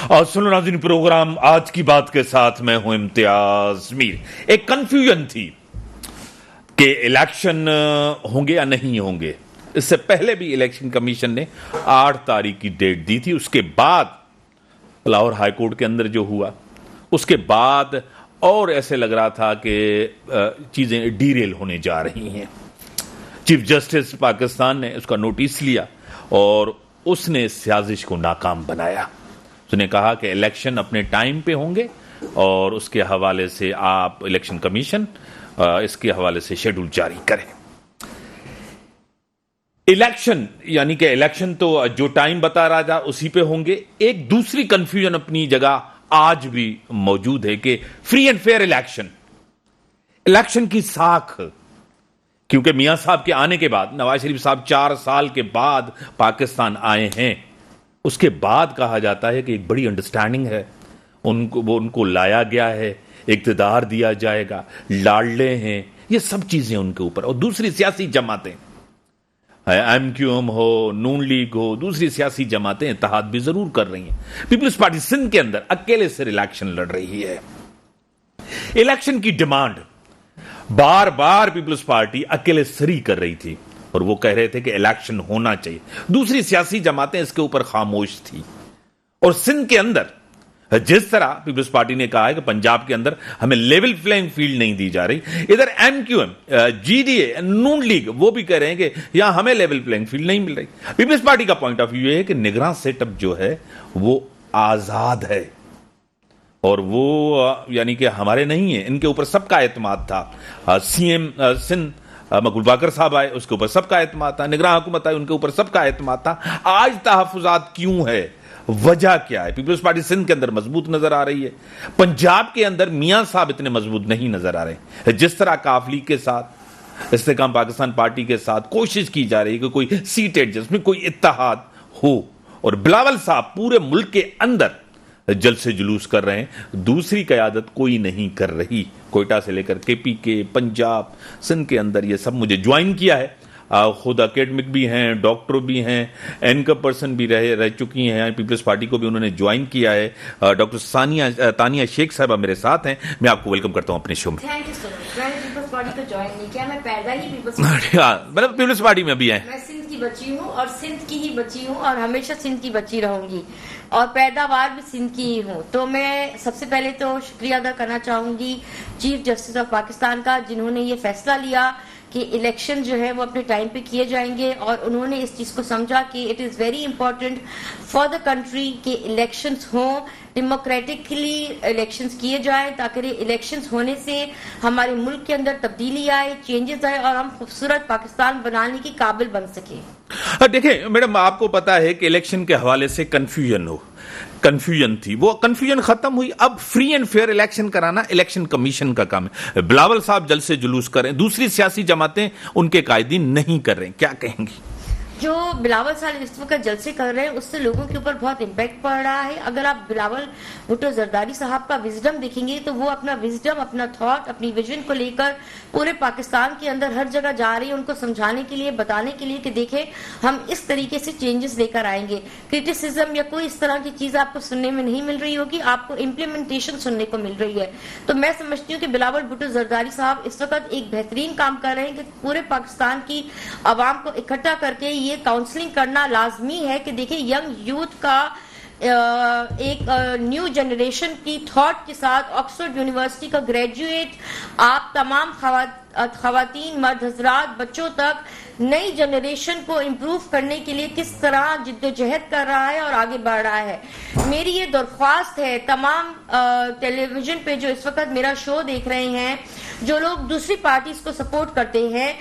اور سنو ناظرین، پروگرام آج کی بات کے ساتھ میں ہوں امتیاز میر۔ ایک کنفیوژن تھی کہ الیکشن ہوں گے یا نہیں ہوں گے۔ اس سے پہلے بھی الیکشن کمیشن نے 8 تاریخ کی ڈیٹ دی تھی، اس کے بعد لاہور ہائی کورٹ کے اندر جو ہوا اس کے بعد اور ایسے لگ رہا تھا کہ چیزیں ڈیریل ہونے جا رہی ہیں۔ چیف جسٹس پاکستان نے اس کا نوٹس لیا اور اس نے سازش کو ناکام بنایا۔ اس نے کہا کہ الیکشن اپنے ٹائم پہ ہوں گے اور اس کے حوالے سے آپ الیکشن کمیشن اس کے حوالے سے شیڈول جاری کریں۔ الیکشن یعنی کہ الیکشن تو جو ٹائم بتا رہا تھا اسی پہ ہوں گے۔ ایک دوسری کنفیوژن اپنی جگہ آج بھی موجود ہے کہ فری اینڈ فیئر الیکشن کی ساکھ، کیونکہ میاں صاحب کے آنے کے بعد نواز شریف صاحب 4 سال کے بعد پاکستان آئے ہیں، اس کے بعد کہا جاتا ہے کہ ایک بڑی انڈرسٹینڈنگ ہے، ان کو لایا گیا ہے، اقتدار دیا جائے گا، لاڈلے ہیں، یہ سب چیزیں ان کے اوپر۔ اور دوسری سیاسی جماعتیں، ایم کیو ایم ہو، نون لیگ ہو، دوسری سیاسی جماعتیں اتحاد بھی ضرور کر رہی ہیں۔ پیپلز پارٹی سندھ کے اندر اکیلے سے الیکشن لڑ رہی ہے۔ الیکشن کی ڈیمانڈ بار بار پیپلز پارٹی اکیلے سری کر رہی تھی اور وہ کہہ رہے تھے کہ الیکشن ہونا چاہیے۔ دوسری سیاسی جماعتیں اس کے اوپر خاموش تھی۔ اور سندھ کے اندر جس طرح پیپلز پارٹی نے کہا ہے کہ پنجاب کے اندر ہمیں لیول پلینگ فیلڈ نہیں دی جا رہی، ادھر ایم کیو ایم، جی ڈی اے، نون لیگ وہ بھی کہہ رہے ہیں کہ یہاں ہمیں لیول پلینگ فیلڈ نہیں مل رہی۔ پیپلز پارٹی کا پوائنٹ آف ویو یہ ہے کہ نگراں سیٹ اپ جو ہے وہ آزاد ہے اور وہ یعنی کہ ہمارے نہیں ہیں، ان کے اوپر سب کا اعتماد تھا۔ سی ایم سندھ مقبول باقر صاحب آئے، اس کے اوپر سب کا اعتماد تھا۔ نگراں حکومت آئی، ان کے اوپر سب کا اعتماد تھا۔ آج تحفظات کیوں ہے؟ وجہ کیا ہے؟ پیپلز پارٹی سندھ کے اندر مضبوط نظر آ رہی ہے، پنجاب کے اندر میاں صاحب اتنے مضبوط نہیں نظر آ رہے۔ جس طرح کاف لیگ کے ساتھ، استحکام پاکستان پارٹی کے ساتھ کوشش کی جا رہی ہے کہ کوئی سیٹ ایڈجسٹمنٹ، کوئی اتحاد ہو، اور بلاول صاحب پورے ملک کے اندر جلسے جلوس کر رہے ہیں، دوسری قیادت کوئی نہیں کر رہی۔ کوئٹہ سے لے کر کے پی کے، پنجاب، سندھ کے اندر یہ سب مجھے جوائن کیا ہے۔ خود اکیڈمک بھی ہیں، ڈاکٹر بھی ہیں، اینکر پرسن بھی رہ چکی ہیں، پیپلز پارٹی کو بھی انہوں نے جوائن کیا ہے۔ ڈاکٹر تانیہ شیخ صاحبہ میرے ساتھ ہیں، میں آپ کو ویلکم کرتا ہوں اپنے شو میں۔ تھینک یو سو مچ۔ میں نے پیپلز پارٹی کو جوائن نہیں کیا، میں پیدا ہی پیپلز پارٹی میں بھی ہیں۔ میں سندھ کی بچی ہوں اور سندھ کی ہی بچی ہوں اور ہمیشہ سندھ کی بچی رہوں گی اور پیداوار بھی سندھ کی ہی ہوں۔ تو میں سب سے پہلے تو شکریہ ادا کرنا چاہوں گی چیف جسٹس آف پاکستان کا، جنہوں نے یہ فیصلہ لیا کہ الیکشن جو ہے وہ اپنے ٹائم پہ کیے جائیں گے، اور انہوں نے اس چیز کو سمجھا کہ it is very important for the country کہ الیکشنز ہوں، ڈیموکریٹکلی الیکشنز کیے جائیں، تاکہ الیکشنز ہونے سے ہمارے ملک کے اندر تبدیلی آئے، چینجز آئے اور ہم خوبصورت پاکستان بنانے کی قابل بن سکیں۔ دیکھیں میڈم، آپ کو پتا ہے کہ الیکشن کے حوالے سے کنفیوژن تھی، وہ کنفیوژن ختم ہوئی۔ اب فری اینڈ فیئر الیکشن کرانا الیکشن کمیشن کا کام ہے۔ بلاول صاحب جلسے جلوس کریں، دوسری سیاسی جماعتیں ان کے قائدین نہیں کر رہے ہیں، کیا کہیں گی؟ جو بلاول صاحب اس وقت جلسے کر رہے ہیں اس سے لوگوں کے اوپر بہت امپیکٹ پڑ رہا ہے۔ اگر آپ بلاول بھٹو زرداری صاحب کا وزڈم دیکھیں گے تو وہ اپنا وزڈم، اپنا تھاٹ، اپنی ویژن کو لے کر پورے پاکستان کے اندر ہر جگہ جا رہی ہے، ان کو سمجھانے کے لیے، بتانے کے لیے کہ دیکھیں ہم اس طریقے سے چینجز لے کر آئیں گے۔ کرٹیسزم یا کوئی اس طرح کی چیز آپ کو سننے میں نہیں مل رہی ہوگی، آپ کو امپلیمنٹیشن سننے کو مل رہی ہے۔ تو میں سمجھتی ہوں کہ بلاول بھٹو زرداری صاحب اس وقت ایک بہترین کام کر رہے ہیں کہ پورے پاکستان کی عوام کو اکٹھا کر کے یہ کاؤنسلنگ کرنا لازمی ہے کہ دیکھیں ینگ یوتھ کا ایک نیو جنریشن کی تھاٹ کے ساتھ آکسفورڈ یونیورسٹی کا گریجویٹ آپ تمام خواتین، مرد حضرات، بچوں تک نئی جنریشن کو امپروو کرنے کے لیے کس طرح جد و جہد کر رہا ہے اور آگے بڑھ رہا ہے۔ میری یہ درخواست ہے تمام ٹیلی ویژن پہ جو اس وقت میرا شو دیکھ رہے ہیں، جو لوگ دوسری پارٹیز کو سپورٹ کرتے ہیں،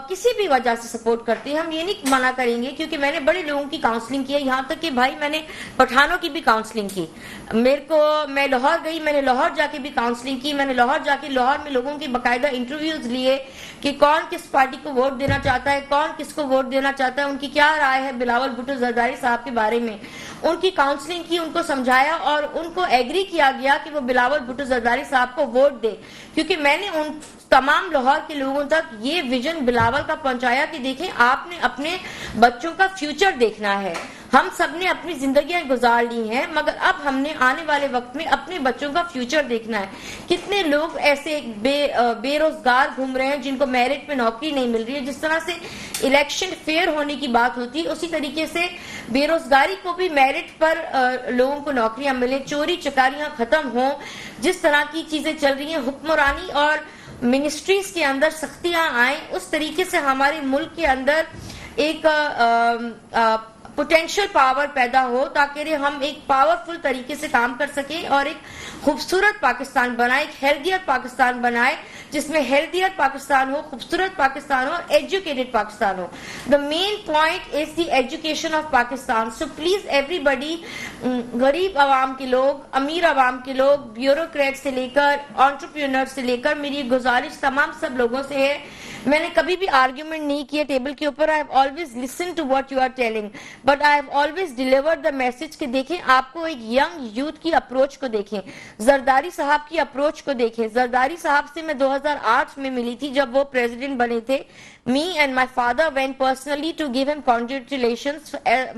کسی بھی وجہ سے سپورٹ کرتے ہیں، ہم یہ نہیں منع کریں گے، کیونکہ میں نے بڑے لوگوں کی کاؤنسلنگ کی ہے، یہاں تک کہ بھائی میں نے پٹھانوں کی بھی کاؤنسلنگ کی۔ میں لاہور گئی، میں نے لاہور جا کے بھی کاؤنسلنگ کی، میں نے لاہور جا کے لاہور میں لوگوں کی باقاعدہ انٹرویوز لیے کہ کون کس پارٹی کو ووٹ دینا چاہتا ہے، کون کس کو ووٹ دینا چاہتا ہے، ان کی کیا رائے ہے بلاول بھٹو زرداری صاحب کے بارے میں۔ ان کی کاؤنسلنگ کی، ان کو سمجھایا اور ان کو ایگری کیا گیا کہ وہ بلاول بھٹو زرداری صاحب کو ووٹ دے، کیونکہ میں نے ان تمام لاہور کے لوگوں تک یہ ویژن بلاول کا پہنچایا کہ دیکھیں آپ نے اپنے بچوں کا فیوچر دیکھنا ہے۔ ہم سب نے اپنی زندگیاں گزار لی ہیں، مگر اب ہم نے آنے والے وقت میں اپنے بچوں کا فیوچر دیکھنا ہے۔ کتنے لوگ ایسے بے روزگار گھوم رہے ہیں جن کو میرٹ پہ نوکری نہیں مل رہی ہے۔ جس طرح سے الیکشن فیئر ہونے کی بات ہوتی ہے، اسی طریقے سے بے روزگاری کو بھی میرٹ پر لوگوں کو نوکریاں ملیں، چوری چکاریاں ختم ہوں، جس طرح کی چیزیں چل رہی ہیں، حکمرانی اور منسٹریز کے اندر سختیاں آئیں، اس طریقے سے ہمارے ملک کے اندر ایک پوٹینشل پاور پیدا ہو تاکہ ہم ایک پاورفل طریقے سے کام کر سکیں اور ایک خوبصورت پاکستان بنائے، ایک ہیلدیئر پاکستان بنائے، جس میں ہیلدیئر پاکستان ہو، خوبصورت پاکستان ہو اور ایجوکیٹڈ پاکستان ہو۔ The main point is the education of Pakistan. So please everybody, غریب عوام کے لوگ، امیر عوام کے لوگ، بیوروکریٹ سے لے کر انٹرپرینور سے لے کر، میری گزارش تمام سب لوگوں سے ہے، میں نے کبھی بھی آرگیومنٹ نہیں کیا ٹیبل کے اوپر، I have always listen to what you are telling, but I have always delivered the message کہ دیکھیں آپ کو ایک ینگ یوتھ کی اپروچ کو دیکھیں، زرداری صاحب کی اپروچ کو دیکھیں۔ زرداری صاحب سے میں 2008 میں ملی تھی جب وہ پریزیڈنٹ بنے تھے۔ Me and my father went personally to give him congratulations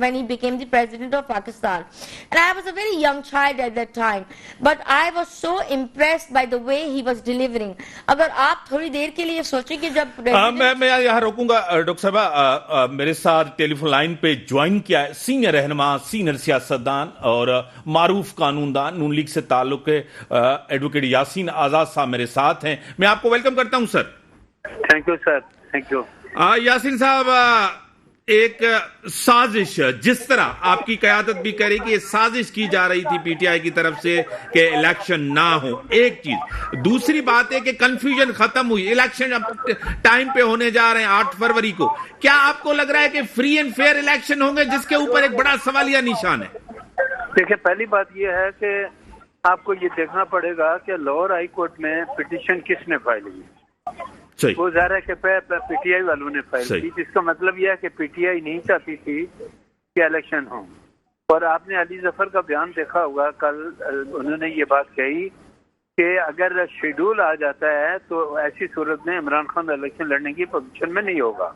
when he became the president of Pakistan. And I was a very young child at that time. But I was so impressed by the way he was delivering. اگر آپ تھوڑی دیر کے لیے سوچیں کہ جب میں یہاں روکوں گا ڈاکٹر صاحبہ، میرے ساتھ ٹیلی فون لائن پہ جوائن کیا ہے سینئر رہنما، سینئر سیاستدان اور معروف قانون دان، نون لیگ سے تعلق ہے، ایڈوکیٹ یاسین آزاد صاحب میرے ساتھ ہیں۔ میں آپ کو ویلکم کرتا ہوں sir. Thank you sir, thank you. Yasin صاحب، ایک سازش جس طرح آپ کی قیادت بھی کرے کہ یہ سازش کی جا رہی تھی پی ٹی آئی کی طرف سے کہ الیکشن نہ ہو، ایک چیز، دوسری بات ہے کہ کنفیوژن ختم ہوئی، الیکشن اب ٹائم پہ ہونے جا رہے ہیں 8 فروری کو، کیا آپ کو لگ رہا ہے کہ فری اینڈ فیئر الیکشن ہوں گے، جس کے اوپر ایک بڑا سوالیہ نشان ہے؟ دیکھیں، پہلی بات یہ ہے کہ آپ کو یہ دیکھنا پڑے گا کہ لاہور ہائی کورٹ میں پٹیشن کس نے فائل کی۔ وہ ظاہر ہے کہ پی ٹی آئی والوں نے فائل کی، جس کا مطلب یہ ہے کہ پی ٹی آئی نہیں چاہتی تھی کہ الیکشن ہوں۔ اور آپ نے علی ظفر کا بیان دیکھا ہوگا، کل انہوں نے یہ بات کہی کہ اگر شیڈول آ جاتا ہے تو ایسی صورت میں عمران خان الیکشن لڑنے کی پوزیشن میں نہیں ہوگا۔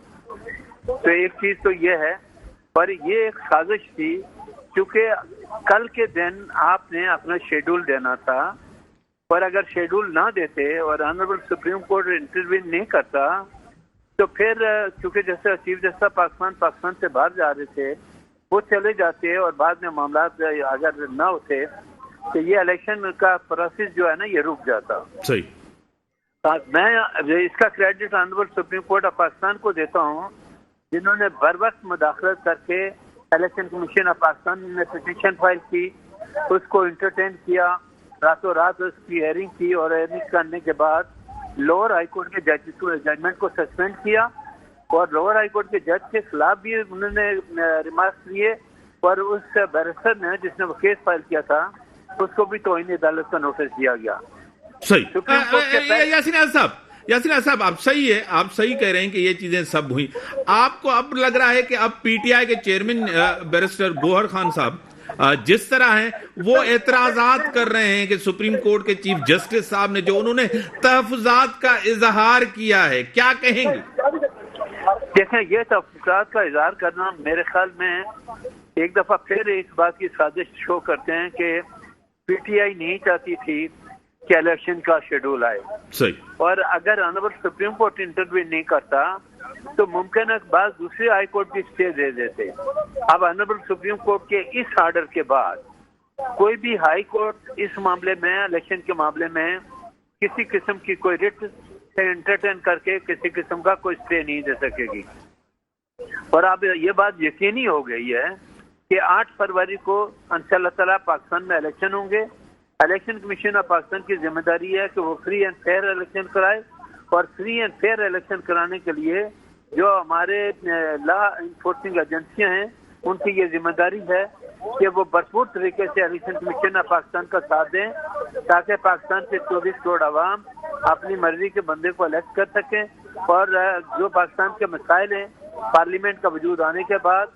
تو ایک چیز تو یہ ہے، پر یہ ایک سازش تھی، کیونکہ کل کے دن آپ نے اپنا شیڈول دینا تھا، پر اگر شیڈول نہ دیتے اور آنریبل سپریم کورٹ انٹروین نہیں کرتا تو پھر چونکہ جیسے چیف جسٹس پاکستان سے باہر جا رہے تھے، وہ چلے جاتے اور بعد میں معاملات اگر نہ ہوتے تو یہ الیکشن کا پروسیس جو ہے نا یہ رک جاتا۔ میں اس کا credit honourable supreme court of Pakistan کو دیتا ہوں، جنہوں نے بر وقت مداخلت کر کے الیکشن کمیشن آف پاکستان نے پٹیشن فائل کی، اس کو انٹرٹین کیا، راتوں رات اس کی ہیئرنگ کی، اور ہیئرنگ کرنے کے بعد لوور ہائی کورٹ کے ججمنٹ کو سسپینڈ کیا، اور لوور ہائی کورٹ کے جج کے خلاف بھی انہوں نے ریمارکس لیے، اور اس بیرسٹر نے جس نے وہ کیس فائل کیا تھا اس کو بھی توہین عدالت کا نوٹس دیا گیا۔ یاسین صاحب، آپ صحیح ہے، آپ صحیح کہہ رہے ہیں کہ یہ چیزیں سب ہوئی۔ آپ کو اب لگ رہا ہے کہ اب پی ٹی آئی کے چیئرمین بیرسٹر گوہر خان صاحب جس طرح ہیں وہ اعتراضات کر رہے ہیں کہ سپریم کورٹ کے چیف جسٹس صاحب نے جو انہوں نے تحفظات کا اظہار کیا ہے، کیا کہیں گے؟ دیکھیں، یہ تحفظات کا اظہار کرنا میرے خیال میں ایک دفعہ پھر اس بات کی سازش شو کرتے ہیں کہ پی ٹی آئی نہیں چاہتی تھی کہ الیکشن کا شیڈول آئے، اور اگر آنریبل سپریم کورٹ انٹروین نہیں کرتا تو ممکن ہے بعض دوسرے ہائی کورٹ بھی اسٹے دے دیتے۔ اب آنریبل سپریم کورٹ کے اس آرڈر کے بعد کوئی بھی ہائی کورٹ اس معاملے میں، الیکشن کے معاملے میں کسی قسم کی کوئی رٹ انٹرٹین کر کے کسی قسم کا کوئی اسٹے نہیں دے سکے گی۔ اور اب یہ بات یقینی ہو گئی ہے کہ 8 فروری کو انشاء اللہ تعالیٰ پاکستان میں الیکشن ہوں گے۔ الیکشن کمیشن آف پاکستان کی ذمہ داری ہے کہ وہ فری اینڈ فیئر الیکشن کرائے، اور فری اینڈ فیئر الیکشن کرانے کے لیے جو ہمارے لا انفورسنگ ایجنسیاں ہیں ان کی یہ ذمہ داری ہے کہ وہ بھرپور طریقے سے الیکشن کمیشن آف پاکستان کا ساتھ دیں، تاکہ پاکستان کے 24 کروڑ عوام اپنی مرضی کے بندے کو الیکٹ کر سکیں، اور جو پاکستان کے مسائل ہیں پارلیمنٹ کا وجود آنے کے بعد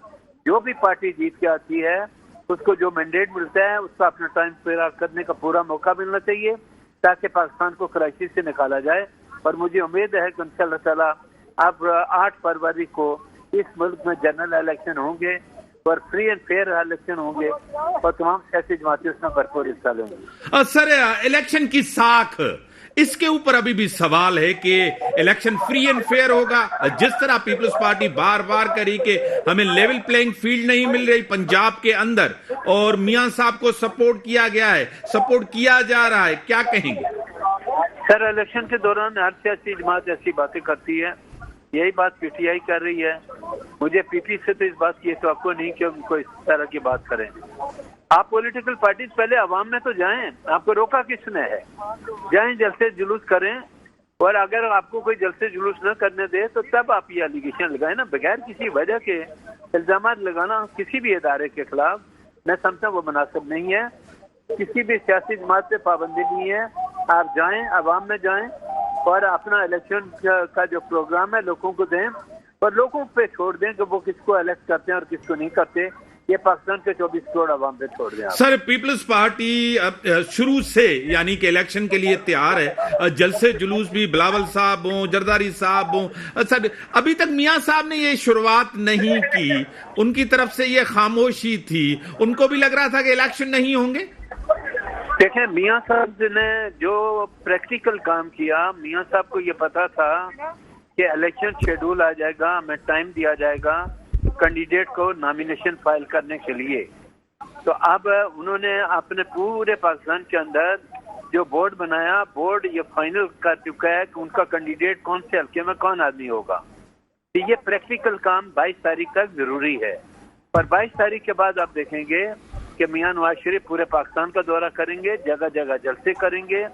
جو بھی پارٹی جیت کے آتی ہے اس کو جو مینڈیٹ ملتا ہے اس کا اپنا ٹائم پورا کرنے کا پورا موقع ملنا چاہیے، تاکہ پاکستان کو کرائسس سے نکالا جائے۔ اور مجھے امید ہے کہ انشاءاللہ تعالیٰ اب 8 فروری کو اس ملک میں جنرل الیکشن ہوں گے، اور فری اینڈ فیئر الیکشن ہوں گے اور تمام سیاسی جماعتیں اس میں بھرپور حصہ لیں گی. سر الیکشن کی ساکھ اس کے اوپر ابھی بھی سوال ہے کہ الیکشن فری اینڈ فیئر ہوگا. جس طرح پیپلز پارٹی بار بار کری کہ ہمیں لیول پلینگ فیلڈ نہیں مل رہی پنجاب کے اندر اور میاں صاحب کو سپورٹ کیا گیا ہے, سپورٹ کیا جا رہا ہے, کیا کہیں گے؟ سر الیکشن کے دوران ہر سیاسی جماعت ایسی باتیں کرتی ہے, یہی بات پی ٹی آئی کر رہی ہے. مجھے پی پی سے تو اس بات کی توقع نہیں کہ ان کو اس طرح کی بات کریں. آپ پولیٹیکل پارٹیز پہلے عوام میں تو جائیں, آپ کو روکا کس نے ہے؟ جائیں, جلسے جلوس کریں, اور اگر آپ کو کوئی جلسے جلوس نہ کرنے دے تو تب آپ یہ الیگیشن لگائیں نا. بغیر کسی وجہ کے الزامات لگانا کسی بھی ادارے کے خلاف میں سمجھتا وہ مناسب نہیں ہے. کسی بھی سیاسی جماعت پہ پابندی نہیں ہے. آپ جائیں, عوام میں جائیں اور اپنا الیکشن کا جو پروگرام ہے لوگوں کو دیں اور لوگوں پہ چھوڑ دیں کہ وہ کس کو الیکٹ کرتے ہیں اور کس کو نہیں کرتے. یہ پاکستان کے 24 کروڑ عوام پہ چھوڑ دیں. سر پیپلز پارٹی شروع سے یعنی کہ الیکشن کے لیے تیار ہے. جلسے جلوس بھی بلاول صاحب ہوں, زرداری صاحب ہوں. سر ابھی تک میاں صاحب نے یہ شروعات نہیں کی, ان کی طرف سے یہ خاموشی تھی. ان کو بھی لگ رہا تھا کہ الیکشن نہیں ہوں گے. دیکھیں, میاں صاحب نے جو پریکٹیکل کام کیا, میاں صاحب کو یہ پتا تھا کہ الیکشن شیڈول آ جائے گا, ہمیں ٹائم دیا جائے گا کینڈیڈیٹ کو نامینیشن فائل کرنے کے لیے. تو اب انہوں نے اپنے پورے پاکستان کے اندر جو بورڈ بنایا, بورڈ یہ فائنل کر چکا ہے کہ ان کا کینڈیڈیٹ کون سے حلقے میں کون آدمی ہوگا. یہ پریکٹیکل کام 22 تاریخ تک ضروری ہے. اور 22 تاریخ کے بعد آپ دیکھیں گے کہ میاں نواز شریف پورے پاکستان کا دورہ کریں گے, جگہ جگہ جلسے کریں گے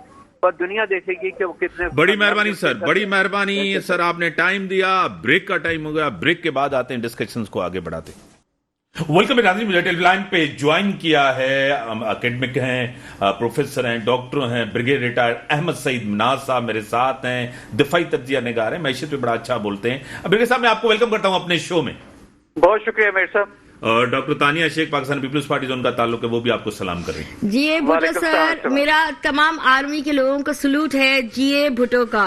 اور دنیا دیکھے گی کہ وہ کتنے. بڑی مہربانی سر, بڑی مہربانی سر, آپ نے ٹائم دیا. بریک کا ٹائم ہو گیا, بریک کے بعد آتے ہیں ڈسکشنز کو آگے بڑھاتے ہیں. ویلکم ناظرین, مجھے ٹیلی لائن پہ جوائن کیا ہے اکیڈمک ہیں, پروفیسر ہیں, ڈاکٹر ہیں, بریگیڈ ریٹائر احمد سعید مناز صاحب میرے ساتھ ہیں, دفاعی تجزیہ نگار ہیں, معیشت پہ بڑا اچھا بولتے ہیں. بریگیڈ صاحب میں آپ کو ویلکم کرتا ہوں اپنے شو میں. بہت شکریہ میر صاحب. اور ڈاکٹر تانیہ شیخ پاکستان پیپلز پارٹی سے ان کا تعلق ہے, وہ بھی آپ کو سلام کر رہے ہیں. جی اے بھٹو سر, میرا تمام آرمی کے لوگوں کو سلوٹ ہے. جی اے بھٹو کا,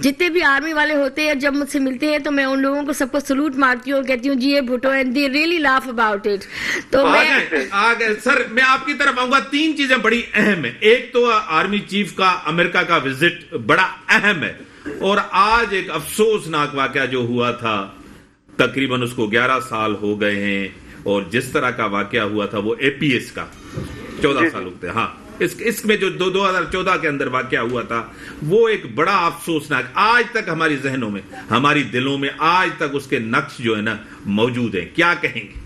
جتنے بھی آرمی والے ہوتے ہیں جب مجھ سے ملتے ہیں تو میں ان لوگوں کو سب کو سلوٹ مارتی ہوں, کہتی ہوں جی اے Bhutto, and they really laugh about it. تو میں سر میں آپ کی طرف آؤں گا. 3 چیزیں بڑی اہم ہیں. ایک تو آرمی چیف کا امریکہ کا وزٹ بڑا اہم ہے, اور آج ایک افسوسناک واقعہ جو ہوا تھا, تقریباً اس کو 11 سال ہو گئے ہیں, اور جس طرح کا واقعہ ہوا تھا وہ اے پی ایس کا 14 سال ہوتے ہیں. ہاں, اس میں جو 2014 کے اندر واقعہ ہوا تھا وہ ایک بڑا افسوسناک, آج تک ہماری ذہنوں میں, ہماری دلوں میں آج تک اس کے نقش جو ہے نا موجود ہیں. کیا کہیں گے؟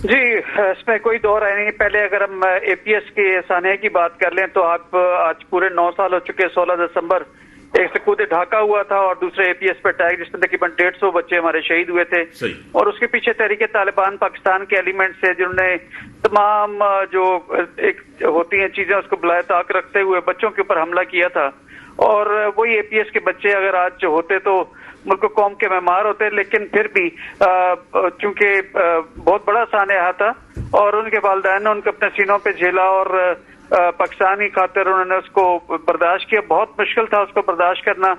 جی, اس میں کوئی دو رائے نہیں. پہلے اگر ہم اے پی ایس کے سانحے کی بات کر لیں تو آپ آج پورے 9 سال ہو چکے. 16 دسمبر ایک سکوت ڈھاکہ ہوا تھا اور دوسرے اے پی ایس پہ اٹیک, جس میں تقریباً 150 بچے ہمارے شہید ہوئے تھے. اور اس کے پیچھے تحریک طالبان پاکستان کے ایلیمنٹس سے, جنہوں نے تمام جو ایک ہوتی ہیں چیزیں اس کو بلائے طاق رکھتے ہوئے بچوں کے اوپر حملہ کیا تھا. اور وہی اے پی ایس کے بچے اگر آج ہوتے تو ملک و قوم کے معمار ہوتے, لیکن پھر بھی چونکہ بہت بڑا سانحہ تھا اور ان کے والدین نے ان کو اپنے سینوں پہ جھیلا اور پاکستانی خاطر انہوں نے اس کو برداشت کیا. بہت مشکل تھا اس کو برداشت کرنا,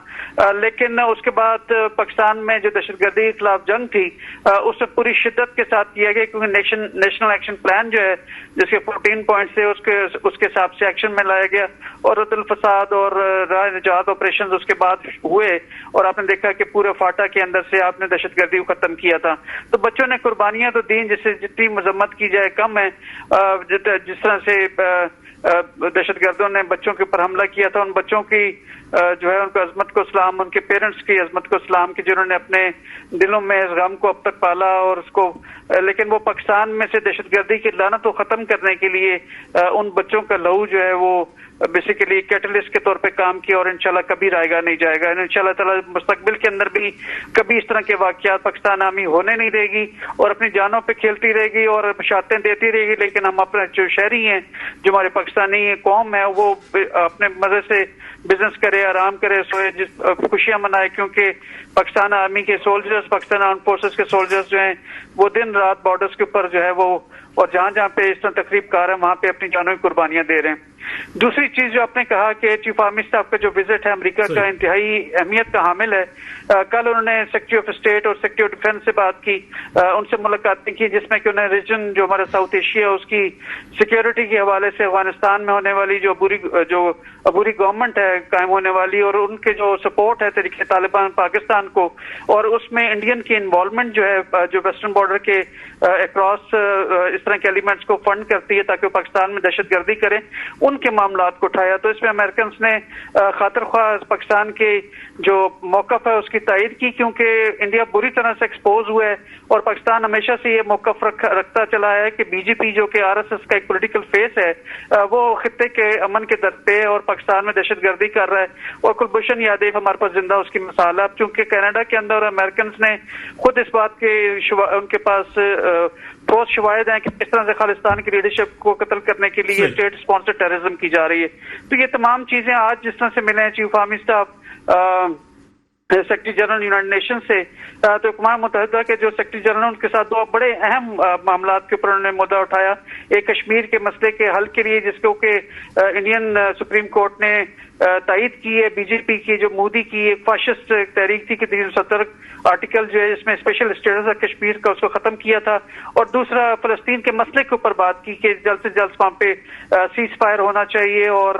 لیکن اس کے بعد پاکستان میں جو دہشت گردی کے خلاف جنگ تھی اسے پوری شدت کے ساتھ کیا گیا, کیونکہ نیشنل ایکشن پلان جو ہے جس کے 14 پوائنٹ سے اس کے حساب سے ایکشن میں لایا گیا, اور رد الفساد اور راہ نجات آپریشن اس کے بعد ہوئے, اور آپ نے دیکھا کہ پورے فاٹا کے اندر سے آپ نے دہشت گردی کو ختم کیا تھا. تو بچوں نے قربانیاں تو دیں, جس سے جتنی مذمت کی جائے کم ہے. جس طرح سے دہشت گردوں نے بچوں کے اوپر حملہ کیا تھا, ان بچوں کی جو ہے ان کو عظمت کو سلام, ان کے پیرنٹس کی عظمت کو سلام کہ جنہوں نے اپنے دلوں میں اس غم کو اب تک پالا اور اس کو, لیکن وہ پاکستان میں سے دہشت گردی کی لعنت کو ختم کرنے کے لیے ان بچوں کا لہو جو ہے وہ بیسیکلی کیٹلسٹ کے طور پہ کام کیا, اور انشاءاللہ کبھی رائے گا نہیں جائے گا. انشاءاللہ تعالی مستقبل کے اندر بھی کبھی اس طرح کے واقعات پاکستان آرمی ہونے نہیں دے گی اور اپنی جانوں پہ کھیلتی رہے گی اور بشارتیں دیتی رہے گی. لیکن ہم اپنے جو شہری ہیں, جو ہمارے پاکستانی قوم ہے, وہ اپنے مزے سے بزنس کرے, آرام کرے, سوئے, خوشیاں منائے, کیونکہ پاکستان آرمی کے سولجرز, پاکستان آرم فورسز کے سولجرز جو ہیں وہ دن رات بارڈرز کے اوپر جو ہے وہ, اور جہاں جہاں پہ اس طرح تقریب کار ہیں وہاں پہ اپنی جانوں کی قربانیاں دے رہے ہیں. دوسری چیز جو آپ نے کہا کہ چیف آرمی اسٹاف کا جو وزٹ ہے امریکہ کا انتہائی اہمیت کا حامل ہے. کل انہوں نے سیکرٹری آف اسٹیٹ اور سیکرٹری آف ڈیفینس سے بات کی, ان سے ملاقاتیں کی, جس میں کہ انہیں ریجن جو ہمارا ساؤتھ ایشیا اس کی سیکیورٹی کے حوالے سے افغانستان میں ہونے والی جو عبوری گورنمنٹ ہے قائم ہونے والی, اور ان کے جو سپورٹ ہے تحریک طالبان پاکستان کو, اور اس میں انڈین کی انوالومنٹ جو ہے جو ویسٹرن بارڈر کے اکراس اس طرح کے ایلیمنٹس کو فنڈ کرتی ہے تاکہ وہ پاکستان میں دہشت گردی کریں, ان کے معاملات کو اٹھایا. تو اس میں امریکنس نے خاطر خواہ پاکستان کے جو موقف ہے اس کی تائید کی, کیونکہ انڈیا بری طرح سے ایکسپوز ہوا ہے اور پاکستان ہمیشہ سے یہ موقف رکھتا چلا ہے کہ بی جے پی جو کہ آر ایس ایس کا ایک پولیٹیکل فیس ہے وہ خطے کے امن کے در پہ اور پاکستان میں دہشت گردی کر رہا ہے. اور کلبھوشن یادیو ہمارے پاس زندہ اس کی مثال ہے. اب چونکہ کینیڈا کے اندر امریکنس نے خود اس بات کے ان کے پاس ٹھوس شواہد ہیں کہ کس طرح سے خالصتان کی لیڈرشپ کو قتل کرنے کے لیے اسٹیٹ اسپانسر ٹیررزم کی جا رہی ہے. تو یہ تمام چیزیں آج جس طرح سے ملے ہیں chief army staff secretary general United nation سے, تو اقوام متحدہ کے جو سیکرٹری جنرل ان کے ساتھ دو بڑے اہم معاملات کے اوپر انہوں نے مدعا اٹھایا. ایک کشمیر کے مسئلے کے حل کے لیے جس کو کہ انڈین سپریم کورٹ نے تائید کی ہے بی جے پی کی جو مودی کی ایک فاشسٹ تحریک تھی کہ 370 آرٹیکل جو ہے جس میں اسپیشل اسٹیٹس ہے کشمیر کا اس کو ختم کیا تھا, اور دوسرا فلسطین کے مسئلے کے اوپر بات کی کہ جلد سے جلد وہاں پہ سیز فائر ہونا چاہیے, اور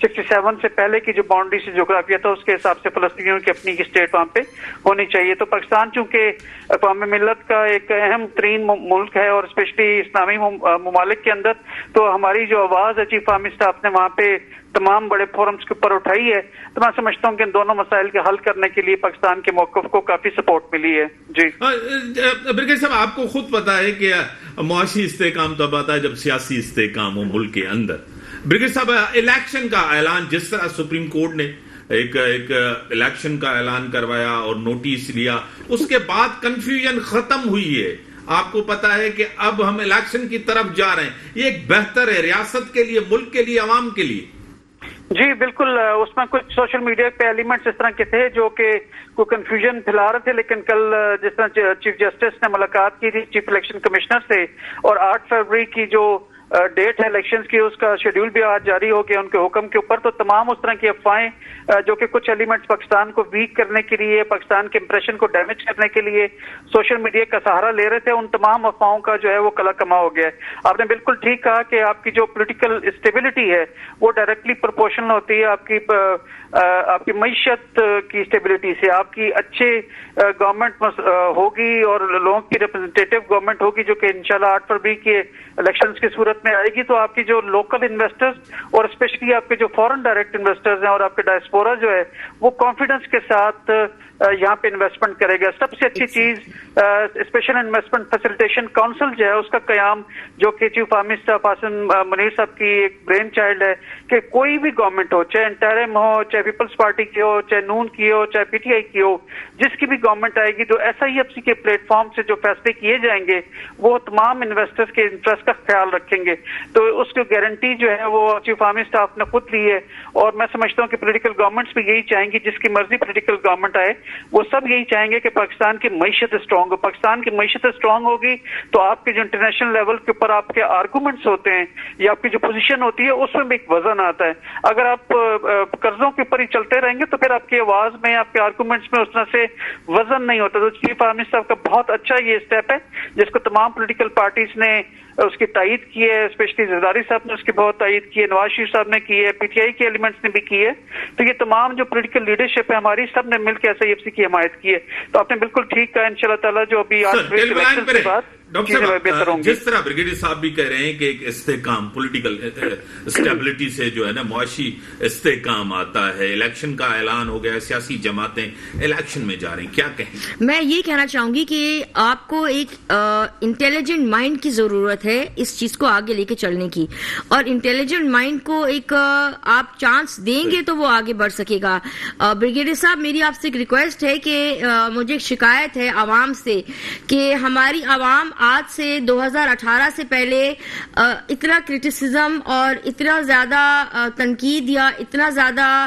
67 سے پہلے کی جو باؤنڈری سے جغرافیہ تھا اس کے حساب سے فلسطینیوں کی اپنی اسٹیٹ وہاں پہ ہونی چاہیے. تو پاکستان چونکہ اقوام ملت کا ایک اہم ترین ملک ہے اور اسپیشلی اسلامی ممالک کے اندر, تو ہماری جو آواز ہے چیف آرمی اسٹاف نے وہاں پہ تمام بڑے فورمز کے اوپر اٹھائی ہے. تو میں سمجھتا ہوں کہ ان دونوں مسائل کے حل کرنے کے لیے پاکستان کے موقف کو کافی سپورٹ ملی ہے. جی برگیڈیئر صاحب, آپ کو خود پتا ہے کہ معاشی استحکام تب آتا ہے جب سیاسی استحکام ہو ملک کے اندر. برگیڈیئر صاحب, الیکشن کا اعلان جس طرح سپریم کورٹ نے ایک الیکشن کا اعلان کروایا اور نوٹس لیا, اس کے بعد کنفیوژن ختم ہوئی ہے. آپ کو پتا ہے کہ اب ہم الیکشن کی طرف جا رہے ہیں. یہ ایک بہتر ہے ریاست کے لیے, ملک کے لیے, عوام کے لیے. جی بالکل, اس میں کچھ سوشل میڈیا پہ ایلیمنٹس اس طرح کے تھے جو کہ کوئی کنفیوژن پھیلا رہے تھے, لیکن کل جس طرح چیف جسٹس نے ملاقات کی تھی چیف الیکشن کمشنر سے, اور 8 فروری کی جو ڈیٹ ہے الیکشنز کی اس کا شیڈیول بھی آج جاری ہو گیا ان کے حکم کے اوپر. تو تمام اس طرح کی افواہیں جو کہ کچھ ایلیمنٹس پاکستان کو ویک کرنے کے لیے, پاکستان کے امپریشن کو ڈیمیج کرنے کے لیے سوشل میڈیا کا سہارا لے رہے تھے, ان تمام افواہوں کا جو ہے وہ کلا کما ہو گیا ہے. آپ نے بالکل ٹھیک کہا کہ آپ کی جو پولیٹیکل اسٹیبلٹی ہے وہ ڈائریکٹلی پروپورشنل ہوتی ہے آپ کی معیشت کی اسٹیبلٹی سے. آپ کی اچھے گورنمنٹ ہوگی اور لوگوں کی ریپرزنٹیٹیو گورنمنٹ ہوگی جو کہ انشاءاللہ 8 فروری کے الیکشنز کی صورت میں آئے گی, تو آپ کی جو لوکل انویسٹرز اور اسپیشلی آپ کے جو فورن ڈائریکٹ انویسٹرز ہیں اور آپ کے ڈائسپورا جو ہے وہ کانفیڈنس کے ساتھ یہاں پہ انویسٹمنٹ کرے گا. سب سے اچھی چیز اسپیشل انویسٹمنٹ فیسیلیٹیشن کونسل جو ہے اس کا قیام, جو کہ چیف آرمی اسٹاف حسن منیر صاحب کی ایک برین چائلڈ ہے, کہ کوئی بھی گورنمنٹ ہو, چاہے انٹرم ہو, چاہے پیپلز پارٹی کی ہو, چاہے نون کی ہو, چاہے پی ٹی آئی کی ہو, جس کی بھی گورنمنٹ آئے گی تو ایس آئی ایف سی کے پلیٹ فارم سے جو فیصلے کیے جائیں گے وہ تمام انویسٹرز کے انٹرسٹ کا خیال رکھیں گے. تو اس کی گارنٹی جو ہے وہ چیف آرمی اسٹاف نے خود لی ہے, اور میں سمجھتا ہوں کہ پولیٹیکل گورنمنٹس بھی یہی چاہیں گی, جس کی مرضی پولیٹیکل گورنمنٹ آئے وہ سب یہی چاہیں گے کہ پاکستان کی معیشت اسٹرانگ ہو. پاکستان کی معیشت اسٹرانگ ہوگی تو آپ کے جو انٹرنیشنل لیول کے اوپر آپ کے آرگومنٹس ہوتے ہیں یا آپ کی جو پوزیشن ہوتی ہے اس میں بھی ایک وزن آتا ہے. اگر آپ قرضوں کے اوپر ہی چلتے رہیں گے تو پھر آپ کی آواز میں, آپ کے آرگومنٹس میں اس طرح سے وزن نہیں ہوتا. تو چیف آرمی صاحب کا بہت اچھا یہ اسٹیپ ہے جس کو تمام پولیٹیکل پارٹیز نے اس کی تائید کی ہے, اسپیشلی زرداری صاحب نے اس کی بہت تائید کی ہے, نواز شریف صاحب نے کی ہے, پی ٹی آئی کے ایلیمنٹس نے بھی کی ہے. تو یہ تمام جو پولیٹیکل لیڈرشپ ہے ہماری, سب نے مل کے ایس آئی ایف سی کی حمایت کی ہے. تو آپ نے بالکل ٹھیک کہا, انشاءاللہ تعالیٰ جو ابھی الیکشن کے بعد بہتر ہوں گی. جس طرح بریگیڈیئر صاحب بھی کہہ رہے ہیں کہ ایک استحکام, پولیٹیکل اسٹیبلٹی سے جو ہے نا معاشی استحکام آتا ہے, الیکشن کا اعلان ہو گیا, سیاسی جماعتیں الیکشن میں جا رہی ہیں, کیا کہیں؟ میں یہ کہنا چاہوں گی کہ آپ کو ایک انٹیلیجنٹ مائنڈ کی ضرورت ہے اس چیز کو آگے لے کے چلنے کی, اور انٹیلیجنٹ مائنڈ کو ایک آپ چانس دیں گے تو وہ آگے بڑھ سکے گا. بریگیڈیئر صاحب, میری آپ سے ایک ریکویسٹ ہے کہ مجھے ایک شکایت ہے عوام سے کہ ہماری عوام آج سے 2018 سے پہلے اتنا کرٹیسزم اور اتنا زیادہ تنقید یا اتنا زیادہ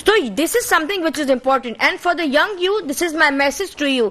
So this is something which is important and for the young youth, this is my message to you.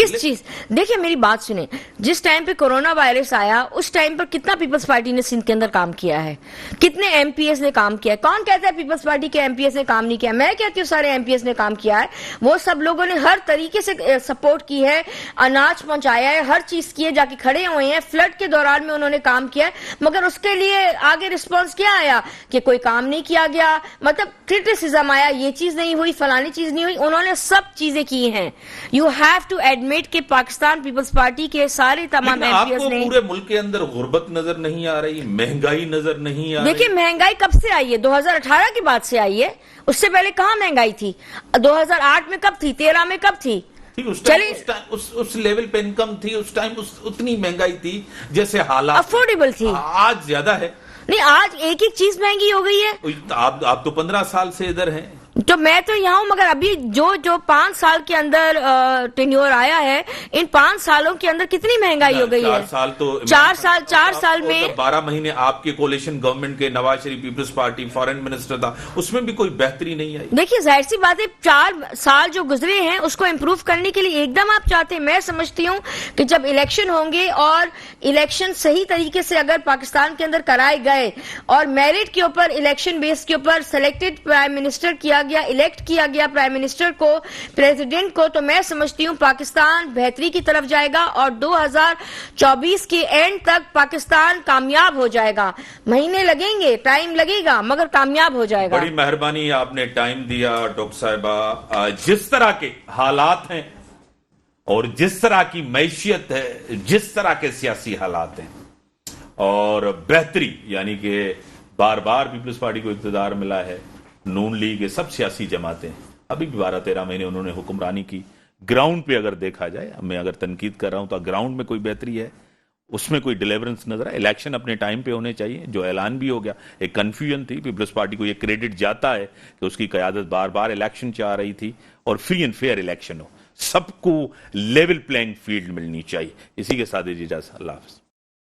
کس چیز؟ دیکھیں میری بات سنیں، جس ٹائم پہ کورونا وائرس آیا اس ٹائم پر کتنا پیپلز پارٹی نے سندھ کے اندر کام کیا ہے، کتنے ایم پی ایس نے کام کیا ہے؟ کون کہتا ہے پیپلز پارٹی کے ایم پی ایس نے کام نہیں کیا؟ میں کہتی ہوں سارے ایم پی ایس نے کام کیا ہے. وہ سب لوگوں نے ہر طریقے سے سپورٹ کی ہے، اناج پہنچایا ہے، ہر چیز کی ہے، جا کے کھڑے ہوئے ہیں. فلڈ کے دوران میں انہوں نے کام کیا ہے، مگر اس کے لیے آگے رسپانس کیا آیا کہ کوئی کام نہیں کیا گیا، مطلب کرٹیسزم آیا، یہ چیز نہیں ہوئی، فلانی چیز نہیں ہوئی. انہوں نے سب چیزیں کی ہیں. یو ہیو ٹو ایڈمٹ کہ پاکستان پیپلز پارٹی کے سارے تمام ایم پی ایس نے. پورے ملک کے اندر غربت نظر نہیں آ رہی، مہنگائی نظر نہیں آ رہی. دیکھیں مہنگائی کب سے آئی ہے؟ 2018 کی بات سے آئی ہے. اس سے پہلے کہاں مہنگائی تھی؟ 2008 میں کب تھی؟ 13 میں کب تھی؟ اس لیول پہ انکم تھی، اس ٹائم اتنی مہنگائی تھی جیسے حالات افورڈیبل تھی. آج زیادہ ہے. نہیں، آج ایک ایک چیز مہنگی ہو گئی ہے. آپ تو 15 سال سے ادھر ہیں. تو میں تو یہاں ہوں، مگر ابھی جو 5 سال کے اندر ٹینیور آیا ہے، ان 5 سالوں کے اندر کتنی مہنگائی ہو گئی ہے. 4 سال میں 12 مہینے آپ کے کولیشن گورنمنٹ کے Nawaz Sharif Peoples party foreign minister تھا، اس میں بھی کوئی بہتری نہیں آئی. دیکھیے ظاہر سی بات ہے 4 سال جو گزرے ہیں اس کو امپروو کرنے کے لیے ایک دم آپ چاہتے ہیں. میں سمجھتی ہوں کہ جب الیکشن ہوں گے اور الیکشن صحیح طریقے سے اگر پاکستان کے اندر کرائے گئے اور میرٹ کے اوپر الیکشن بیس کے اوپر سلیکٹڈ پرائم منسٹر کیا گیا، الیکٹ کیا گیا پرائم منسٹر کو، پریزیڈنٹ کو، تو میں سمجھتی ہوں پاکستان بہتری کی طرف جائے گا اور 2024 کے اینڈ تک پاکستان کامیاب ہو جائے گا. مہینے لگیں گے، ٹائم لگے گا، مگر کامیاب ہو جائے گا. بڑی مہربانی، آپ نے ٹائم دیا ڈاکٹر صاحبہ. جس طرح کے حالات ہیں اور جس طرح کی معیشت ہے، جس طرح کے سیاسی حالات ہیں اور بہتری، یعنی کہ بار بار پیپلز پارٹی کو اقتدار ملا ہے، نون لیگ، سب سیاسی جماعتیں ابھی بھی 12-13 مہینے انہوں نے حکمرانی کی. گراؤنڈ پہ اگر دیکھا جائے، میں اگر تنقید کر رہا ہوں تو گراؤنڈ میں کوئی بہتری ہے؟ اس میں کوئی ڈیلیورنس نظر ہے؟ الیکشن اپنے ٹائم پہ ہونے چاہیے، جو اعلان بھی ہو گیا. ایک کنفیوژن تھی، پیپلز پارٹی کو یہ کریڈٹ جاتا ہے کہ اس کی قیادت بار بار الیکشن چاہ رہی تھی اور فری اینڈ فیئر الیکشن ہو، سب کو لیول پلینگ فیلڈ ملنی چاہیے. اسی کے ساتھ اجازت، اللہ حافظ.